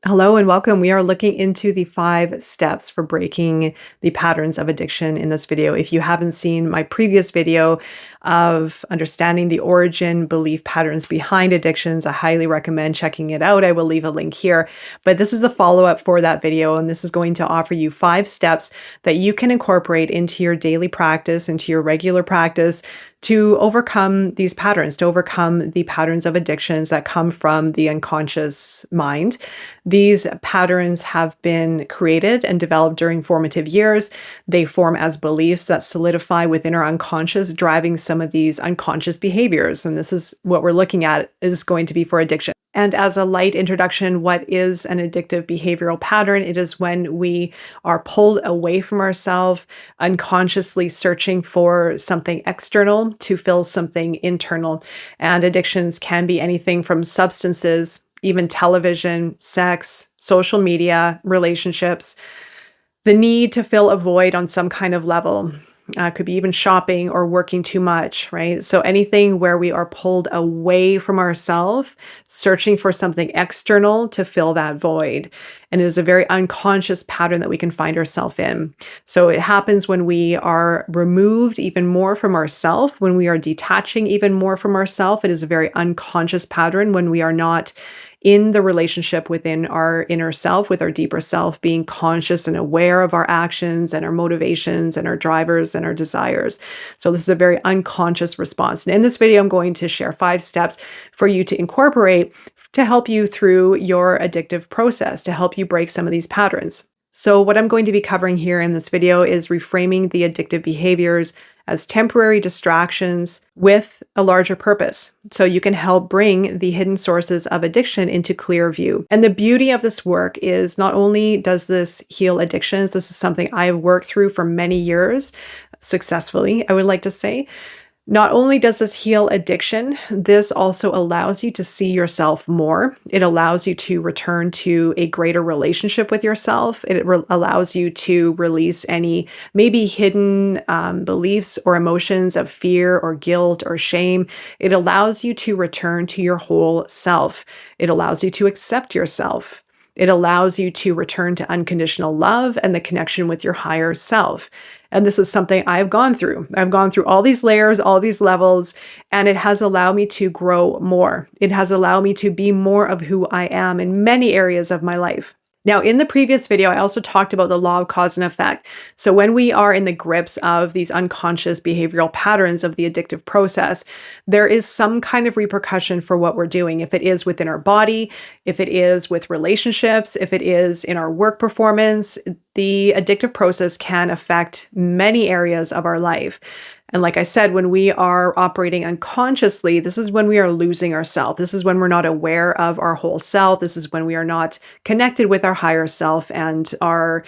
Hello and welcome. We are looking into the 5 steps for breaking the patterns of addiction in this video. If you haven't seen my previous video of understanding the origin, belief patterns behind addictions, I highly recommend checking it out. I will leave a link here. But this is the follow-up for that video, and this is going to offer you 5 steps that you can incorporate into your daily practice, into your regular practice, to overcome these patterns, to overcome the patterns of addictions that come from the unconscious mind. These patterns have been created and developed during formative years. They form as beliefs that solidify within our unconscious, driving some of these unconscious behaviors. And this is what we're looking at is going to be for addiction. And as a light introduction, what is an addictive behavioral pattern? It is when we are pulled away from ourselves, unconsciously searching for something external to fill something internal. And addictions can be anything from substances, even television, sex, social media, relationships, the need to fill a void on some kind of level. Could be even shopping or working too much, right? So anything where we are pulled away from ourselves, searching for something external to fill that void. And it is a very unconscious pattern that we can find ourselves in. So it happens when we are removed even more from ourselves, when we are detaching even more from ourselves. It is a very unconscious pattern when we are not in the relationship within our inner self, with our deeper self, being conscious and aware of our actions and our motivations and our drivers and our desires. So this is a very unconscious response. And in this video, I'm going to share 5 steps for you to incorporate to help you through your addictive process, to help you break some of these patterns. So what I'm going to be covering here in this video is reframing the addictive behaviors as temporary distractions with a larger purpose. So you can help bring the hidden sources of addiction into clear view. And the beauty of this work is not only does this heal addictions, this is something I've worked through for many years successfully, I would like to say. Not only does this heal addiction, this also allows you to see yourself more. It allows you to return to a greater relationship with yourself. It allows you to release any maybe hidden beliefs or emotions of fear or guilt or shame. It allows you to return to your whole self. It allows you to accept yourself. It allows you to return to unconditional love and the connection with your higher self. And this is something I've gone through. I've gone through all these layers, all these levels, and it has allowed me to grow more. It has allowed me to be more of who I am in many areas of my life. Now, in the previous video, I also talked about the law of cause and effect. So when we are in the grips of these unconscious behavioral patterns of the addictive process, there is some kind of repercussion for what we're doing. If it is within our body, if it is with relationships, if it is in our work performance, the addictive process can affect many areas of our life. And like I said, when we are operating unconsciously, this is when we are losing ourselves. This is when we're not aware of our whole self. This is when we are not connected with our higher self and our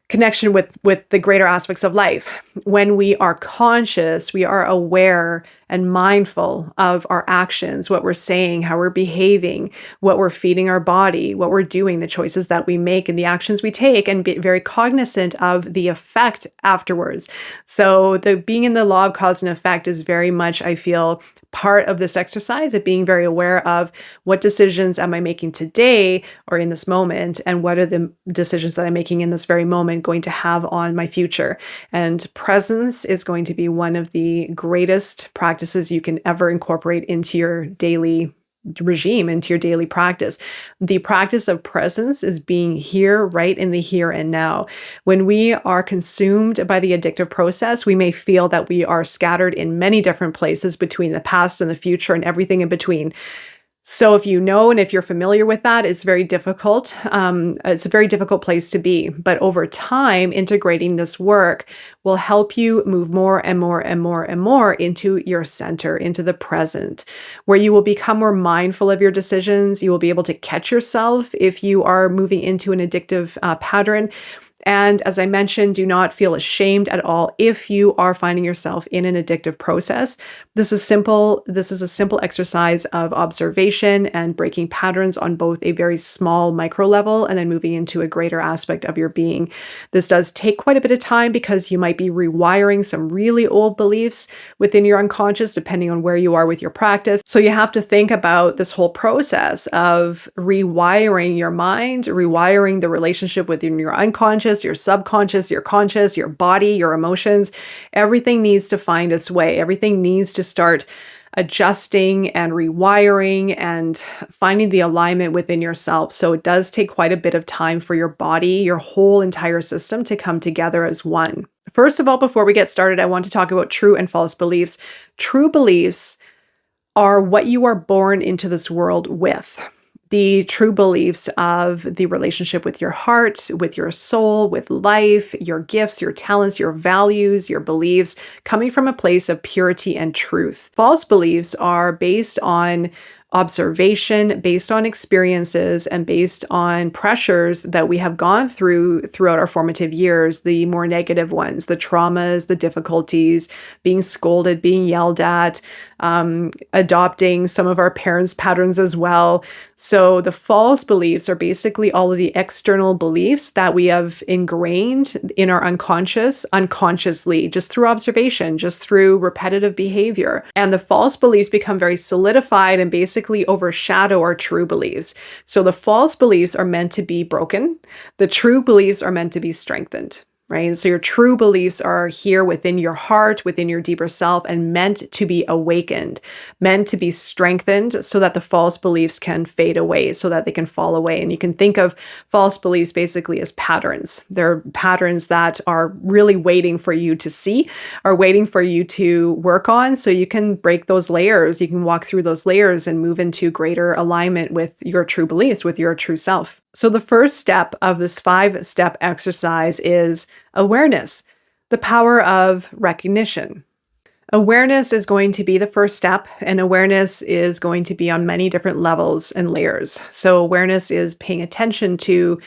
connection with the greater aspects of life. When we are conscious, we are aware and mindful of our actions, what we're saying, how we're behaving, what we're feeding our body, what we're doing, the choices that we make and the actions we take, and be very cognizant of the effect afterwards. So the being in the law of cause and effect is very much, I feel, part of this exercise of being very aware of what decisions am I making today or in this moment, and what are the decisions that I'm making in this very moment going to have on my future. And presence is going to be one of the greatest practices you can ever incorporate into your daily regime, into your daily practice. The practice of presence is being here, right in the here and now. When we are consumed by the addictive process, we may feel that we are scattered in many different places between the past and the future and everything in between. So if you know, and if you're familiar with that, it's very difficult. It's a very difficult place to be. But over time, integrating this work will help you move more and more and more and more into your center, into the present, where you will become more mindful of your decisions. You will be able to catch yourself if you are moving into an addictive pattern. And as I mentioned, do not feel ashamed at all if you are finding yourself in an addictive process. This is simple. This is a simple exercise of observation and breaking patterns on both a very small micro level and then moving into a greater aspect of your being. This does take quite a bit of time because you might be rewiring some really old beliefs within your unconscious, depending on where you are with your practice. So you have to think about this whole process of rewiring your mind, rewiring the relationship within your unconscious, your subconscious, your conscious, your body, your emotions. Everything needs to find its way. Everything needs to start adjusting and rewiring and finding the alignment within yourself. So it does take quite a bit of time for your body, your whole entire system to come together as one. First of all, before we get started, I want to talk about true and false beliefs. True beliefs are what you are born into this world with. The true beliefs of the relationship with your heart, with your soul, with life, your gifts, your talents, your values, your beliefs, coming from a place of purity and truth. False beliefs are based on observation, based on experiences, and based on pressures that we have gone through throughout our formative years, the more negative ones, the traumas, the difficulties, being scolded, being yelled at, adopting some of our parents' patterns as well. So the false beliefs are basically all of the external beliefs that we have ingrained in our unconscious, unconsciously, just through observation, just through repetitive behavior. And the false beliefs become very solidified and basically overshadow our true beliefs. So the false beliefs are meant to be broken. The true beliefs are meant to be strengthened. Right? So your true beliefs are here within your heart, within your deeper self, and meant to be awakened, meant to be strengthened so that the false beliefs can fade away, so that they can fall away. And you can think of false beliefs basically as patterns. They're patterns that are really waiting for you to see, are waiting for you to work on, so you can break those layers. You can walk through those layers and move into greater alignment with your true beliefs, with your true self. So the first step of this 5-step exercise is awareness, the power of recognition. Awareness is going to be the first step, and awareness is going to be on many different levels and layers. So awareness is paying attention to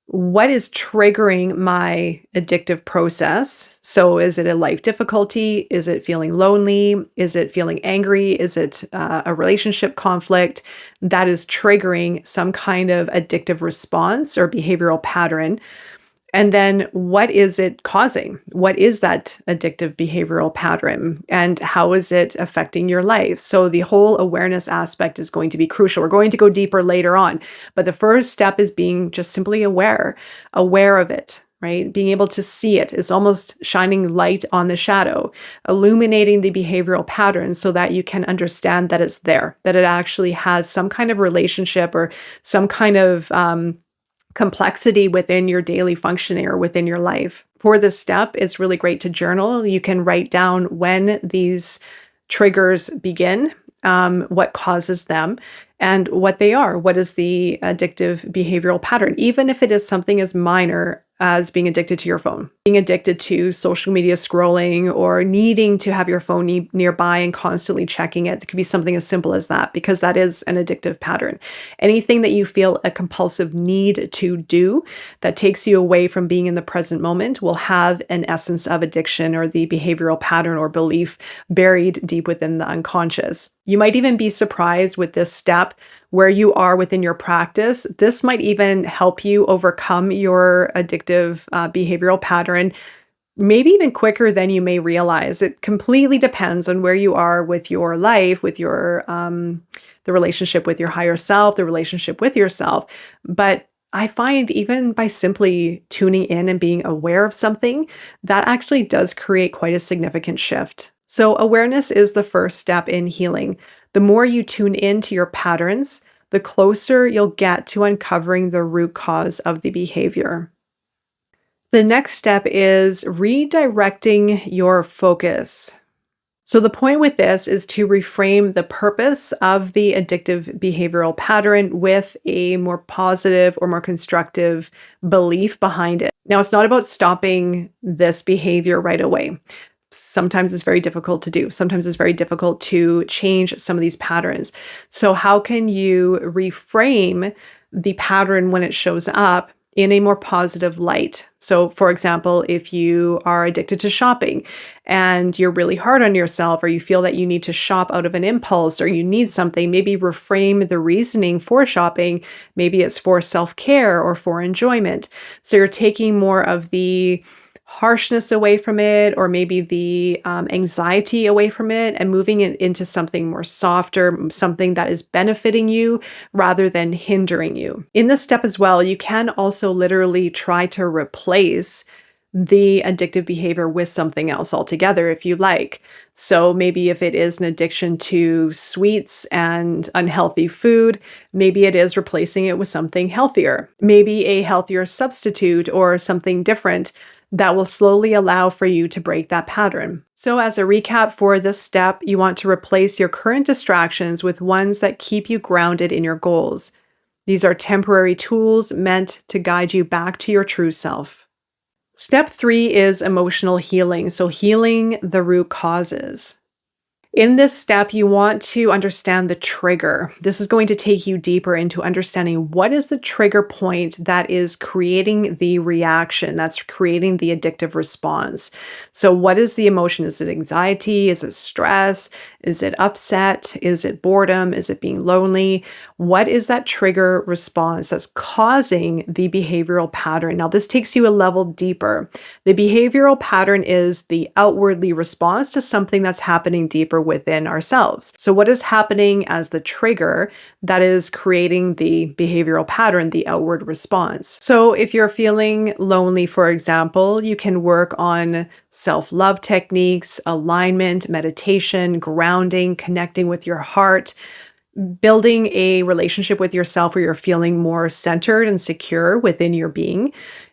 what is triggering my addictive process. So is it a life difficulty? Is it feeling lonely? Is it feeling angry? Is it a relationship conflict that is triggering some kind of addictive response or behavioral pattern? And then what is it causing? What is that addictive behavioral pattern? And how is it affecting your life? So the whole awareness aspect is going to be crucial. We're going to go deeper later on. But the first step is being just simply aware of it, right? Being able to see it is almost shining light on the shadow, illuminating the behavioral patterns so that you can understand that it's there, that it actually has some kind of relationship or some kind of complexity within your daily functioning or within your life. For this step, it's really great to journal. You can write down when these triggers begin, what causes them, and what they are. What is the addictive behavioral pattern? Even if it is something as minor as being addicted to your phone, being addicted to social media scrolling, or needing to have your phone nearby and constantly checking it. It could be something as simple as that, because that is an addictive pattern. Anything that you feel a compulsive need to do that takes you away from being in the present moment will have an essence of addiction or the behavioral pattern or belief buried deep within the unconscious. You might even be surprised with this step where you are within your practice. This might even help you overcome your addictive behavioral pattern, maybe even quicker than you may realize. It completely depends on where you are with your life, with your the relationship with your higher self, the relationship with yourself. But I find even by simply tuning in and being aware of something, that actually does create quite a significant shift. So awareness is the first step in healing. The more you tune into your patterns, the closer you'll get to uncovering the root cause of the behavior. The next step is redirecting your focus. So the point with this is to reframe the purpose of the addictive behavioral pattern with a more positive or more constructive belief behind it. Now, it's not about stopping this behavior right away. Sometimes it's very difficult to do. Sometimes it's very difficult to change some of these patterns. So how can you reframe the pattern when it shows up in a more positive light. So, for example, if you are addicted to shopping and you're really hard on yourself, or you feel that you need to shop out of an impulse or you need something, maybe reframe the reasoning for shopping. Maybe it's for self-care or for enjoyment. So you're taking more of the harshness away from it, or maybe the anxiety away from it, and moving it into something more softer, something that is benefiting you rather than hindering you. In this step as well, you can also literally try to replace the addictive behavior with something else altogether if you like. So maybe if it is an addiction to sweets and unhealthy food, maybe it is replacing it with something healthier, maybe a healthier substitute or something different that will slowly allow for you to break that pattern. So as a recap for this step, you want to replace your current distractions with ones that keep you grounded in your goals. These are temporary tools meant to guide you back to your true self. Step 3 is emotional healing. So healing the root causes. In this step, you want to understand the trigger. This is going to take you deeper into understanding what is the trigger point that is creating the reaction, that's creating the addictive response. So what is the emotion? Is it anxiety? Is it stress? Is it upset? Is it boredom? Is it being lonely? What is that trigger response that's causing the behavioral pattern? Now, this takes you a level deeper. The behavioral pattern is the outwardly response to something that's happening deeper within ourselves. So what is happening as the trigger that is creating the behavioral pattern, the outward response? So if you're feeling lonely, for example, you can work on self-love techniques, alignment, meditation, grounding, connecting with your heart, building a relationship with yourself where you're feeling more centered and secure within your being.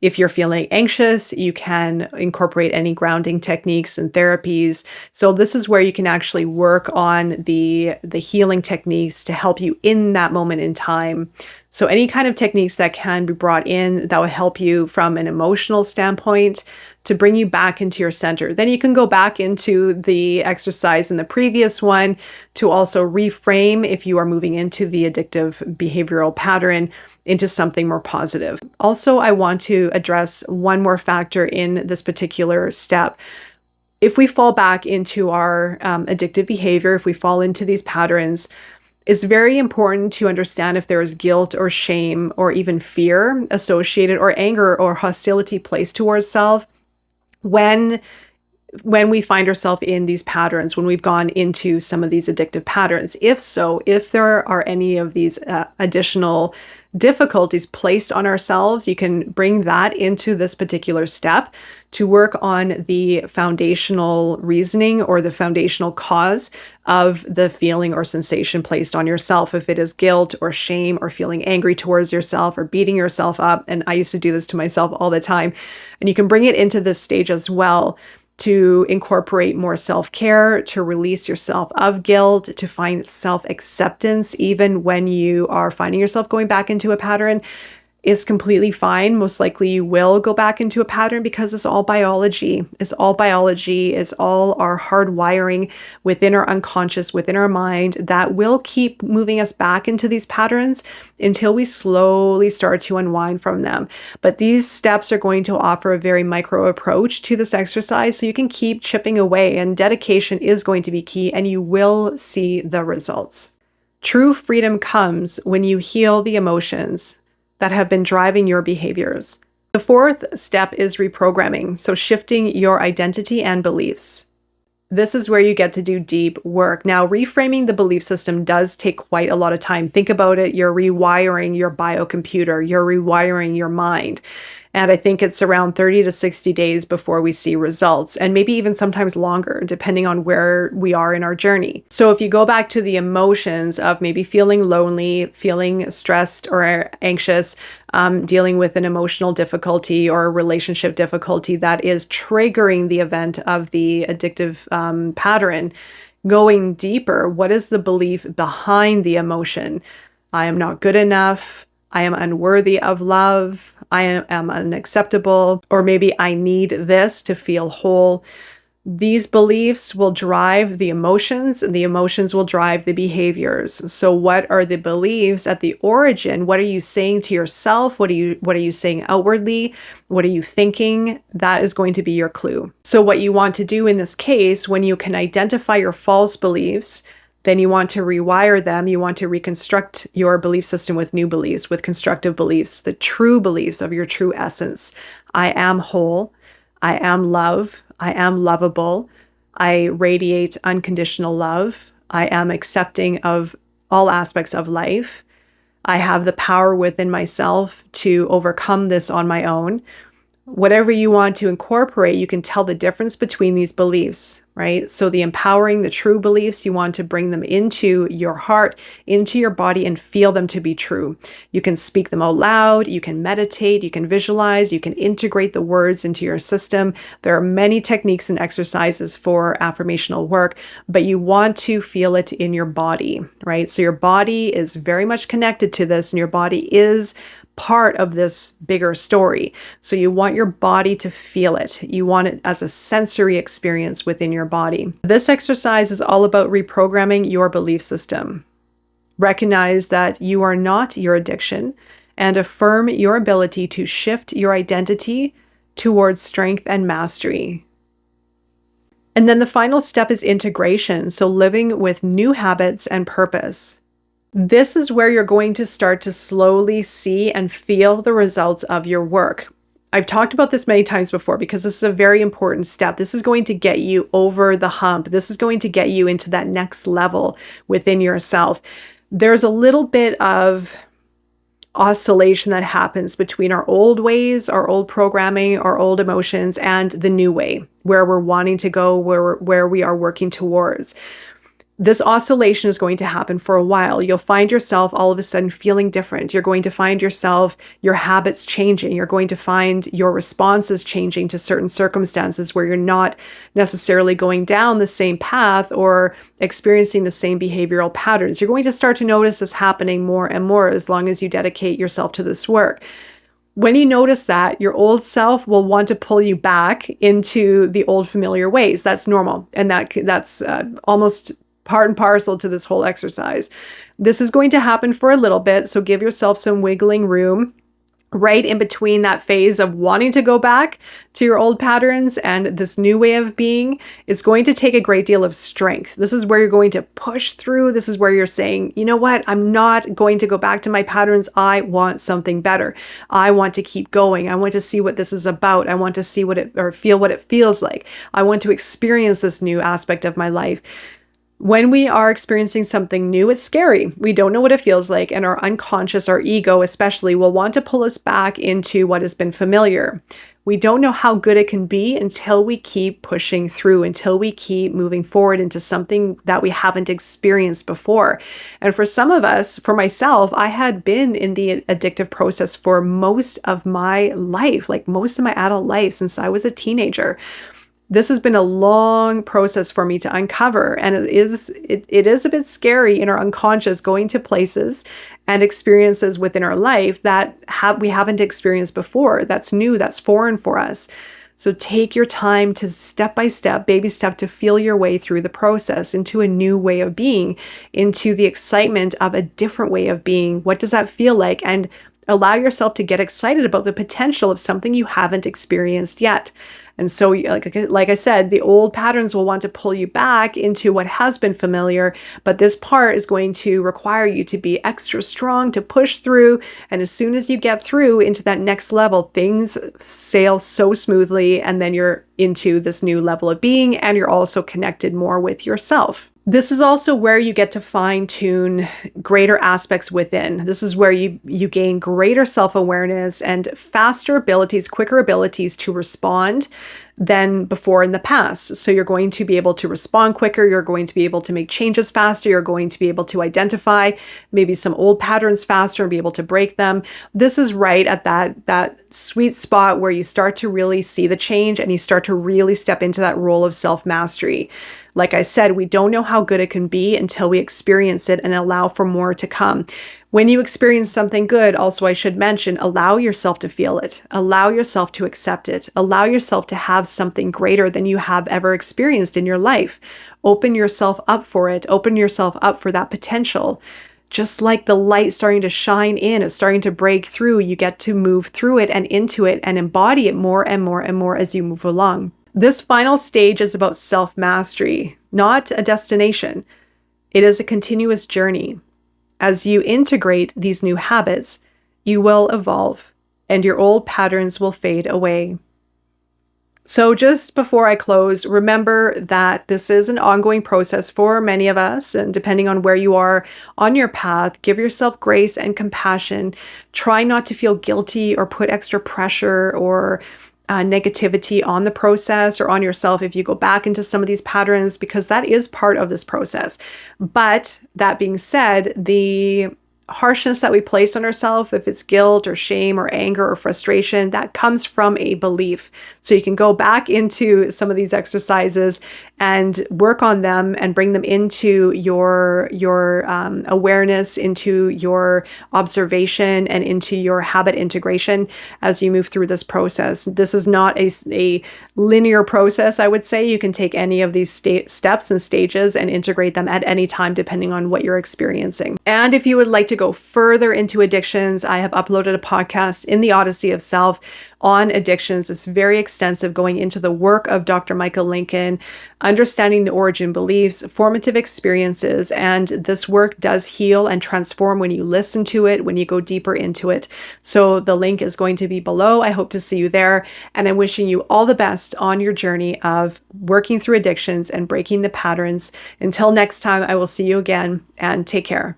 If you're feeling anxious, you can incorporate any grounding techniques and therapies. So this is where you can actually work on the healing techniques to help you in that moment in time. So any kind of techniques that can be brought in that will help you from an emotional standpoint to bring you back into your center. Then you can go back into the exercise in the previous one to also reframe if you are moving into the addictive behavioral pattern into something more positive. Also, I want to address one more factor in this particular step. If we fall back into our addictive behavior, if we fall into these patterns, it's very important to understand if there is guilt or shame or even fear associated, or anger or hostility placed towards self when we find ourselves in these patterns, when we've gone into some of these addictive patterns. If so, if there are any of these additional difficulties placed on ourselves, you can bring that into this particular step to work on the foundational reasoning or the foundational cause of the feeling or sensation placed on yourself. If it is guilt or shame or feeling angry towards yourself or beating yourself up, and I used to do this to myself all the time, and you can bring it into this stage as well to incorporate more self-care, to release yourself of guilt, to find self-acceptance even when you are finding yourself going back into a pattern. Is completely fine. Most likely you will go back into a pattern because it's all biology. It's all biology. It's all our hardwiring within our unconscious, within our mind that will keep moving us back into these patterns until we slowly start to unwind from them. But these steps are going to offer a very micro approach to this exercise so you can keep chipping away, and dedication is going to be key, and you will see the results. True freedom comes when you heal the emotions that have been driving your behaviors. The fourth step is reprogramming, so shifting your identity and beliefs. This is where you get to do deep work. Now, reframing the belief system does take quite a lot of time. Think about it. You're rewiring your biocomputer. You're rewiring your mind. And I think it's around 30 to 60 days before we see results, and maybe even sometimes longer, depending on where we are in our journey. So if you go back to the emotions of maybe feeling lonely, feeling stressed or anxious, dealing with an emotional difficulty or a relationship difficulty that is triggering the event of the addictive pattern, going deeper, what is the belief behind the emotion? I am not good enough. I am unworthy of love. I am unacceptable, or maybe I need this to feel whole. These beliefs will drive the emotions, and the emotions will drive the behaviors. So what are the beliefs at the origin? What are you saying to yourself? What are you saying outwardly? What are you thinking? That is going to be your clue. So what you want to do in this case, when you can identify your false beliefs, then you want to rewire them. You want to reconstruct your belief system with new beliefs, with constructive beliefs, the true beliefs of your true essence. I am whole. I am love. I am lovable. I radiate unconditional love. I am accepting of all aspects of life. I have the power within myself to overcome this on my own. Whatever you want to incorporate, you can tell the difference between these beliefs, right? So the empowering, the true beliefs, you want to bring them into your heart, into your body, and feel them to be true. You can speak them out loud, you can meditate, you can visualize, you can integrate the words into your system. There are many techniques and exercises for affirmational work, but you want to feel it in your body, right? So your body is very much connected to this, and your body is part of this bigger story. So you want your body to feel it. You want it as a sensory experience within your body. This exercise is all about reprogramming your belief system. Recognize that you are not your addiction and affirm your ability to shift your identity towards strength and mastery. And then the final step is integration. So living with new habits and purpose. This is where you're going to start to slowly see and feel the results of your work. I've talked about this many times before because this is a very important step. This is going to get you over the hump. This is going to get you into that next level within yourself. There's a little bit of oscillation that happens between our old ways, our old programming, our old emotions, and the new way, where we're wanting to go, where we are working towards. This oscillation is going to happen for a while. You'll find yourself all of a sudden feeling different. You're going to find yourself, your habits changing. You're going to find your responses changing to certain circumstances where you're not necessarily going down the same path or experiencing the same behavioral patterns. You're going to start to notice this happening more and more as long as you dedicate yourself to this work. When you notice that, your old self will want to pull you back into the old familiar ways. That's normal. And that's almost part and parcel to this whole exercise. This is going to happen for a little bit, so give yourself some wiggling room right in between that phase of wanting to go back to your old patterns and this new way of being. It's going to take a great deal of strength. This is where you're going to push through. This is where you're saying, you know what? I'm not going to go back to my patterns. I want something better. I want to keep going. I want to see what this is about. I want to see feel what it feels like. I want to experience this new aspect of my life. When we are experiencing something new, it's scary. We don't know what it feels like, and our unconscious, our ego especially, will want to pull us back into what has been familiar. We don't know how good it can be until we keep pushing through, until we keep moving forward into something that we haven't experienced before. And for some of us, for myself, I had been in the addictive process for most of my life, like most of my adult life since I was a teenager. This has been a long process for me to uncover, and it is a bit scary in our unconscious, going to places and experiences within our life that we haven't experienced before. That's new, that's foreign for us. So take your time to step by step, baby step, to feel your way through the process into a new way of being, into the excitement of a different way of being. What does that feel like? And allow yourself to get excited about the potential of something you haven't experienced yet. And so, like I said, the old patterns will want to pull you back into what has been familiar, but this part is going to require you to be extra strong, to push through. And as soon as you get through into that next level, things sail so smoothly, and then you're into this new level of being, and you're also connected more with yourself. This is also where you get to fine-tune greater aspects within. This is where you gain greater self-awareness and faster abilities, quicker abilities to respond than before in the past. So you're going to be able to respond quicker. You're going to be able to make changes faster. You're going to be able to identify maybe some old patterns faster and be able to break them. This is right at that sweet spot where you start to really see the change and you start to really step into that role of self-mastery. Like I said, we don't know how good it can be until we experience it and allow for more to come. When you experience something good, also I should mention, allow yourself to feel it. Allow yourself to accept it. Allow yourself to have something greater than you have ever experienced in your life. Open yourself up for it. Open yourself up for that potential. Just like the light starting to shine in, it's starting to break through, you get to move through it and into it and embody it more and more and more as you move along. This final stage is about self-mastery, not a destination. It is a continuous journey. As you integrate these new habits, you will evolve and your old patterns will fade away. So just before I close, remember that this is an ongoing process for many of us, and depending on where you are on your path, give yourself grace and compassion. Try not to feel guilty or put extra pressure or negativity on the process or on yourself if you go back into some of these patterns, because that is part of this process. But that being said, the harshness that we place on ourselves, if it's guilt or shame or anger or frustration, that comes from a belief. So you can go back into some of these exercises and work on them and bring them into your awareness, into your observation, and into your habit integration as you move through this process. This is not a linear process, I would say. You can take any of these steps and stages and integrate them at any time, depending on what you're experiencing. And if you would like to go further into addictions, I have uploaded a podcast in the Odyssey of Self on addictions. It's very extensive, going into the work of Dr. Michael Lincoln, understanding the origin beliefs, formative experiences, and this work does heal and transform when you listen to it, when you go deeper into it. So the link is going to be below. I hope to see you there, and I'm wishing you all the best on your journey of working through addictions and breaking the patterns. Until next time, I will see you again, and take care.